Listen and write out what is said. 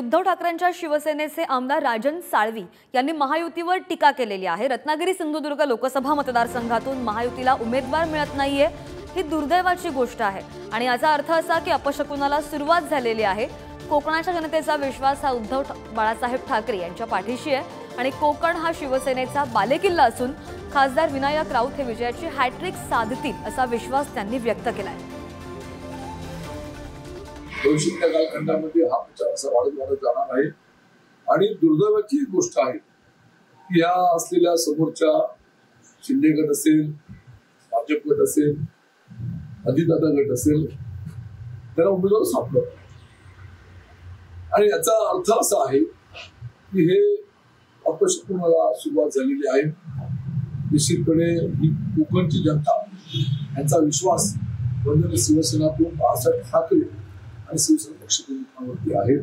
उद्धव ठाकरेंच्या शिवसेनेचे आमदार राजन साळवी यांनी महायुतीवर टीका केलेली आहे। रत्नागिरी सिंधुदुर्ग लोकसभा मतदारसंघातून महायुतीला उमेदवार मिळत नाहीये, ही दुर्दैवाची गोष्ट आहे आणि याचा अर्थ असा की अपशकुनाला सुरुवात झालेली आहे। कोकणाच्या जनतेचा विश्वास हा उद्धव बाळासाहेब ठाकरे यांच्या पाठीशी आहे आणि कोकण हा शिवसेनेचा बालेकिल्ला असून खासदार विनायक राऊत हे विजयाची हॅट्रिक साधतील असा विश्वास त्यांनी व्यक्त केलाय। भविष्याच्या कालखंडामध्ये हा प्रचार असा वाढत जाणार आहे आणि दुर्दैवाची गोष्ट आहे की या असलेल्या समोरच्या शिंदे गट असेल, भाजप गट असेल, अजितदादा गट असेल, त्याला उमेदवार सापडत आणि याचा अर्थ असा आहे की हे अपशकुनाला सुरुवात झालेली आहे। निश्चितपणे ही कोकणची जनता यांचा विश्वास वंदनीय शिवसेना प्रमुख बाळासाहेब ठाकरे आणि शिवसेना पक्षप्रमुखांवरती आहे।